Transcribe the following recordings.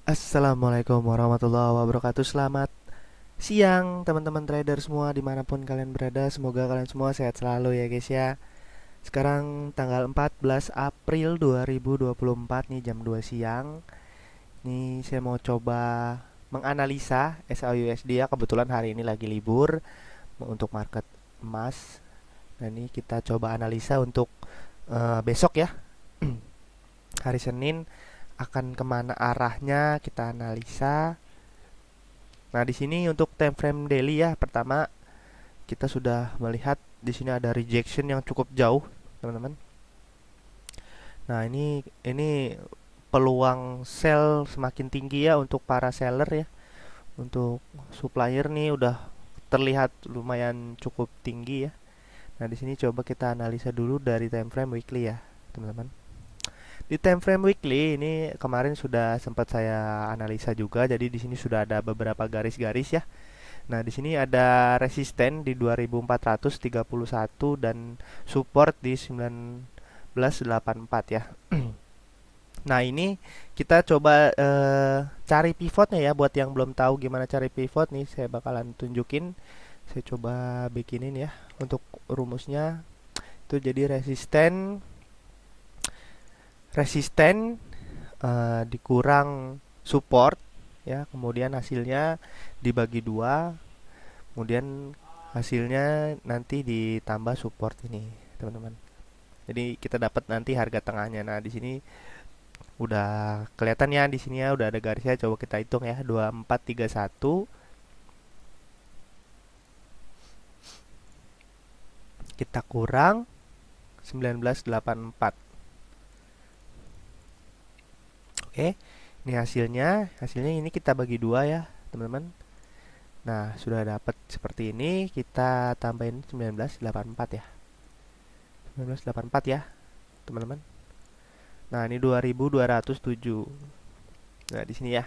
Assalamualaikum warahmatullahi wabarakatuh. Selamat siang teman-teman trader semua dimanapun kalian berada. Semoga kalian semua sehat selalu ya guys ya. Sekarang tanggal 14 April 2024 nih jam 2 siang. Nih saya mau coba menganalisa SAUSD ya. Kebetulan hari ini lagi libur untuk market emas. Nah ini kita coba analisa untuk besok ya. Hari Senin akan kemana arahnya kita analisa. Nah, di sini untuk time frame daily ya, pertama kita sudah melihat di sini ada rejection yang cukup jauh, teman-teman. Nah, ini peluang sell semakin tinggi ya untuk para seller ya. Untuk supplier nih udah terlihat lumayan cukup tinggi ya. Nah, di sini coba kita analisa dulu dari time frame weekly ya, teman-teman. Di time frame weekly ini kemarin sudah sempat saya analisa juga, jadi di sini sudah ada beberapa garis-garis ya. Nah, di sini ada resisten di 2431 dan support di 1984 ya. Nah, ini kita coba cari pivotnya ya. Buat yang belum tahu gimana cari pivot nih, saya bakalan tunjukin. Saya coba bikinin ya untuk rumusnya. Itu jadi resisten resisten dikurang support ya, kemudian hasilnya dibagi dua, kemudian hasilnya nanti ditambah support ini teman-teman, jadi kita dapat nanti harga tengahnya. Nah di sini udah kelihatan ya, di sini ya udah ada garisnya, coba kita hitung ya, 2431 kita kurang 1984. Oke, ini hasilnya ini kita bagi dua ya teman-teman. Nah sudah dapat seperti ini, kita tambahin 1984 ya, 1984 ya teman-teman. Nah, ini 2207. Nah, di sini ya.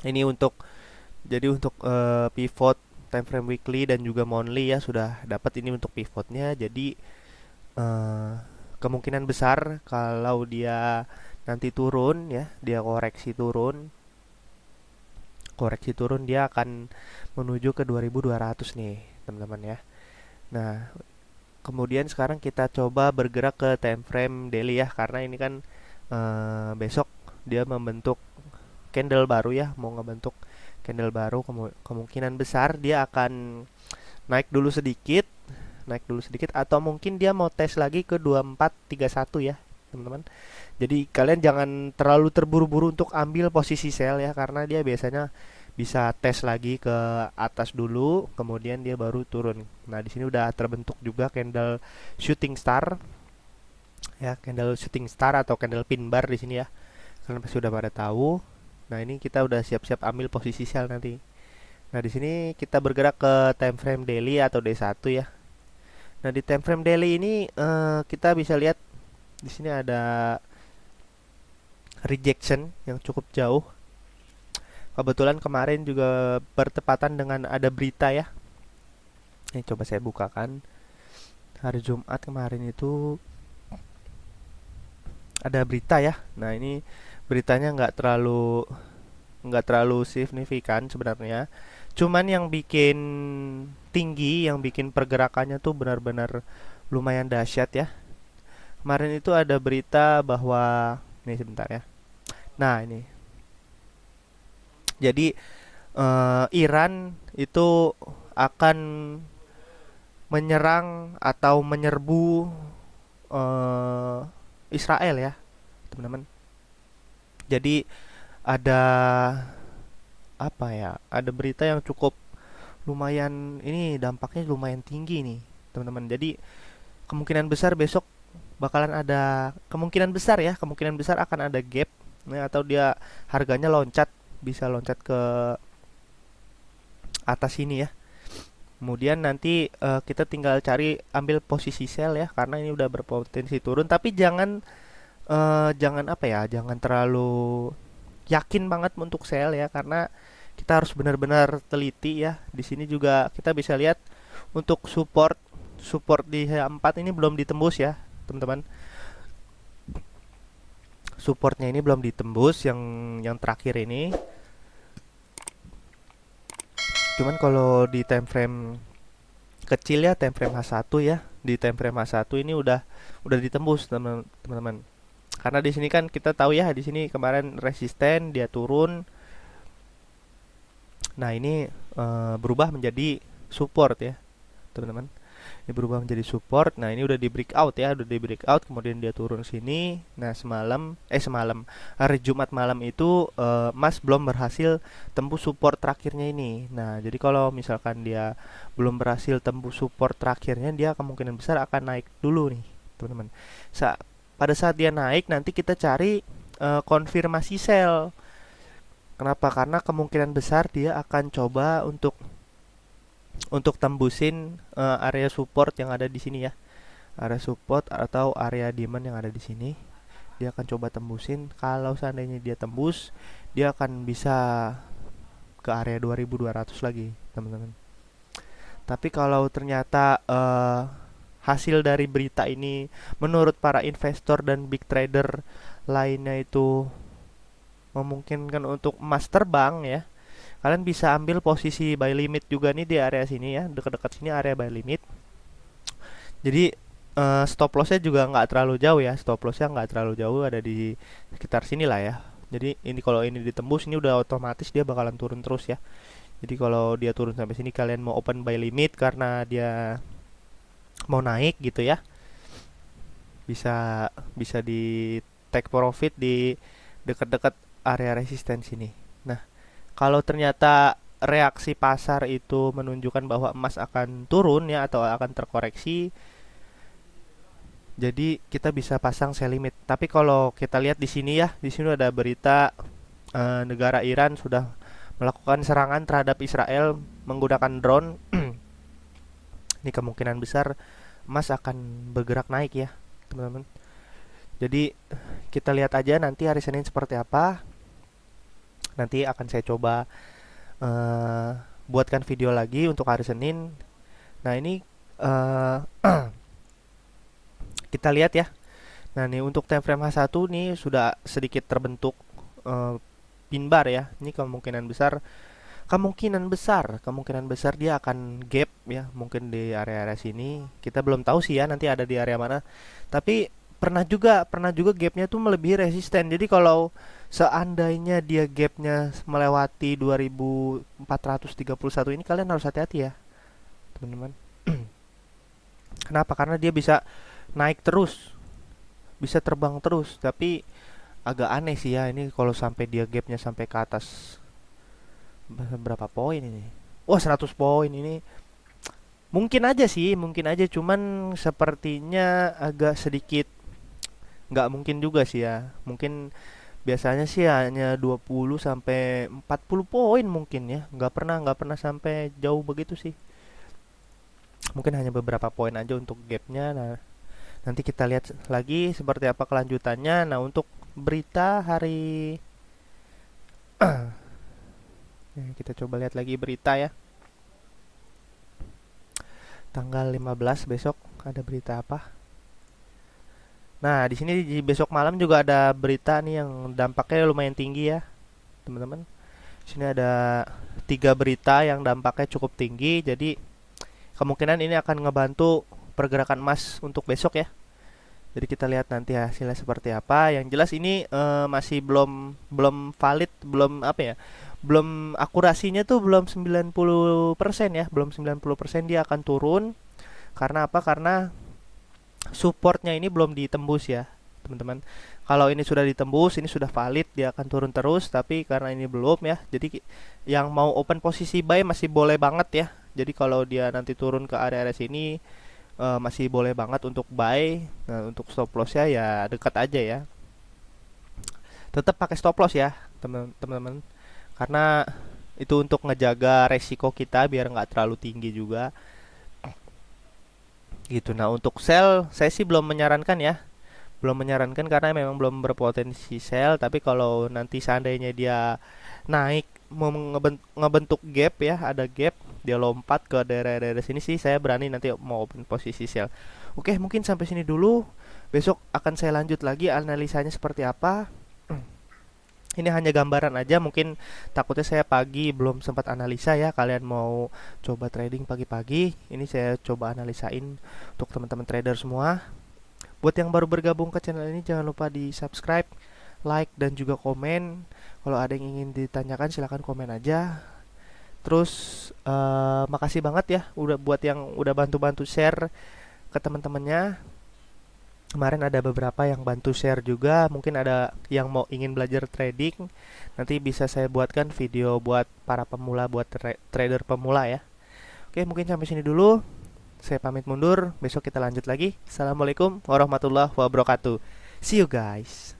Ini untuk untuk pivot time frame weekly dan juga monthly ya sudah dapat ini untuk pivotnya. Jadi eh, kemungkinan besar kalau dia nanti turun ya, dia koreksi turun dia akan menuju ke 2200 nih, teman-teman ya. Nah, kemudian sekarang kita coba bergerak ke time frame daily ya, karena ini kan besok dia membentuk candle baru ya, mau ngebentuk candle baru, kemungkinan besar dia akan naik dulu sedikit, atau mungkin dia mau tes lagi ke 2431 ya, teman-teman. Jadi kalian jangan terlalu terburu-buru untuk ambil posisi sell ya, karena dia biasanya bisa tes lagi ke atas dulu, kemudian dia baru turun. Nah, di sini udah terbentuk juga candle shooting star ya, candle shooting star atau candle pin bar di sini ya. Kalian pasti udah pada tahu. Nah, ini kita udah siap-siap ambil posisi sell nanti. Nah, di sini kita bergerak ke time frame daily atau D1 ya. Nah, di time frame daily ini kita bisa lihat di sini ada rejection yang cukup jauh. Kebetulan kemarin juga bertepatan dengan ada berita ya. Ini coba saya bukakan. Hari Jumat kemarin itu ada berita ya. Nah, ini beritanya nggak terlalu signifikan sebenarnya. Cuman yang bikin tinggi, yang bikin pergerakannya tuh benar-benar lumayan dahsyat ya. Kemarin itu ada berita bahwa, nih sebentar ya. Nah, ini. Jadi Iran itu akan menyerang atau menyerbu eh, Israel ya, teman-teman. Jadi ada apa ya? Ada berita yang cukup lumayan, ini dampaknya lumayan tinggi nih, teman-teman. Jadi kemungkinan besar besok bakalan ada, kemungkinan besar akan ada gap ya, atau dia harganya bisa loncat ke atas ini ya. Kemudian nanti kita tinggal cari ambil posisi sell ya, karena ini udah berpotensi turun, tapi jangan apa ya, jangan terlalu yakin banget untuk sell ya, karena kita harus benar-benar teliti ya. Di sini juga kita bisa lihat untuk support support di 4 ini belum ditembus ya, teman-teman. supportnya ini belum ditembus yang terakhir ini. Cuman kalau di time frame kecil ya, time frame H1 ya, di time frame H1 ini udah ditembus teman-teman. Karena di sini kan kita tahu ya, di sini kemarin resisten dia turun. Nah, ini berubah menjadi support ya, teman-teman. Ini berubah menjadi support. Nah, ini udah di breakout ya, udah di breakout, kemudian dia turun sini. Nah, semalam hari Jumat malam itu Mas belum berhasil tembus support terakhirnya ini. Nah, jadi kalau misalkan dia belum berhasil tembus support terakhirnya, dia kemungkinan besar akan naik dulu nih, teman-teman. Pada saat dia naik, nanti kita cari konfirmasi sell. Kenapa? Karena kemungkinan besar dia akan coba untuk tembusin area support yang ada di sini ya. Area support atau area demand yang ada di sini. Dia akan coba tembusin. Kalau seandainya dia tembus, dia akan bisa ke area 2200 lagi, teman-teman. Tapi kalau ternyata hasil dari berita ini menurut para investor dan big trader lainnya itu memungkinkan untuk emas terbang ya, kalian bisa ambil posisi buy limit juga nih di area sini ya, dekat-dekat sini area buy limit. Jadi stop lossnya juga nggak terlalu jauh ya, stop lossnya nggak terlalu jauh, ada di sekitar sini lah ya. Jadi ini kalau ini ditembus, ini udah otomatis dia bakalan turun terus ya. Jadi kalau dia turun sampai sini, kalian mau open buy limit karena dia mau naik gitu ya, bisa bisa di take profit di dekat-dekat area resisten sini. Nah, kalau ternyata reaksi pasar itu menunjukkan bahwa emas akan turun ya, atau akan terkoreksi, jadi kita bisa pasang sell limit. Tapi kalau kita lihat di sini ya, di sini ada berita negara Iran sudah melakukan serangan terhadap Israel menggunakan drone. Ini kemungkinan besar emas akan bergerak naik ya, teman-teman. Jadi kita lihat aja nanti hari Senin seperti apa. Nanti akan saya coba buatkan video lagi untuk hari Senin. Nah, ini kita lihat ya. Nah, nih untuk time frame H1 nih sudah sedikit terbentuk pin bar ya. Ini kemungkinan besar dia akan gap ya, mungkin di area-area sini. Kita belum tahu sih ya nanti ada di area mana. Tapi pernah juga gapnya tuh melebihi resisten. Jadi kalau seandainya dia gapnya melewati 2431 ini, kalian harus hati-hati ya, teman-teman. Kenapa? Karena dia bisa naik terus, bisa terbang terus. Tapi agak aneh sih ya ini kalau sampai dia gapnya sampai ke atas berapa poin ini. Wah, 100 poin ini. Mungkin aja sih, mungkin aja, cuman sepertinya agak sedikit nggak mungkin juga sih ya. Mungkin biasanya sih hanya 20 sampai 40 poin mungkin ya. Nggak pernah sampai jauh begitu sih. Mungkin hanya beberapa poin aja untuk gapnya. Nah, nanti kita lihat lagi seperti apa kelanjutannya. Nah, untuk berita hari kita coba lihat lagi berita ya. Tanggal 15 besok ada berita apa? Nah, di sini di besok malam juga ada berita nih yang dampaknya lumayan tinggi ya, teman-teman. Di sini ada 3 berita yang dampaknya cukup tinggi. Jadi kemungkinan ini akan ngebantu pergerakan emas untuk besok ya. Jadi kita lihat nanti hasilnya seperti apa. Yang jelas ini masih belum belum valid, belum apa ya? Belum akurasinya tuh belum 90% ya, belum 90% dia akan turun. Karena apa? Karena supportnya ini belum ditembus ya, teman-teman. Kalau ini sudah ditembus, ini sudah valid, dia akan turun terus. Tapi karena ini belum ya, jadi yang mau open posisi buy masih boleh banget ya. Jadi kalau dia nanti turun ke area-area sini masih boleh banget untuk buy. Nah, untuk stop loss ya dekat aja ya. Tetap pakai stop loss ya, teman-teman. Karena itu untuk ngejaga resiko kita biar nggak terlalu tinggi juga gitu. Nah, untuk sell saya sih belum menyarankan ya, belum menyarankan karena memang belum berpotensi sell. Tapi kalau nanti seandainya dia naik ngebentuk gap ya, ada gap, dia lompat ke daerah-daerah sini sih saya berani nanti mau open posisi sell. Oke, mungkin sampai sini dulu Besok akan saya lanjut lagi analisanya seperti apa. Ini hanya gambaran aja, mungkin takutnya saya pagi belum sempat analisa ya. Kalian mau coba trading pagi-pagi, ini saya coba analisain untuk teman-teman trader semua. Buat yang baru bergabung ke channel ini, jangan lupa di subscribe, like, dan juga komen. Kalau ada yang ingin ditanyakan silahkan komen aja. Terus makasih banget ya udah buat yang udah bantu-bantu share ke teman-temannya. Kemarin ada beberapa yang bantu share juga, mungkin ada yang mau ingin belajar trading. Nanti bisa saya buatkan video buat para pemula, buat trader pemula ya. Oke, mungkin sampai sini dulu. Saya pamit mundur, besok kita lanjut lagi. Assalamualaikum warahmatullahi wabarakatuh. See you guys.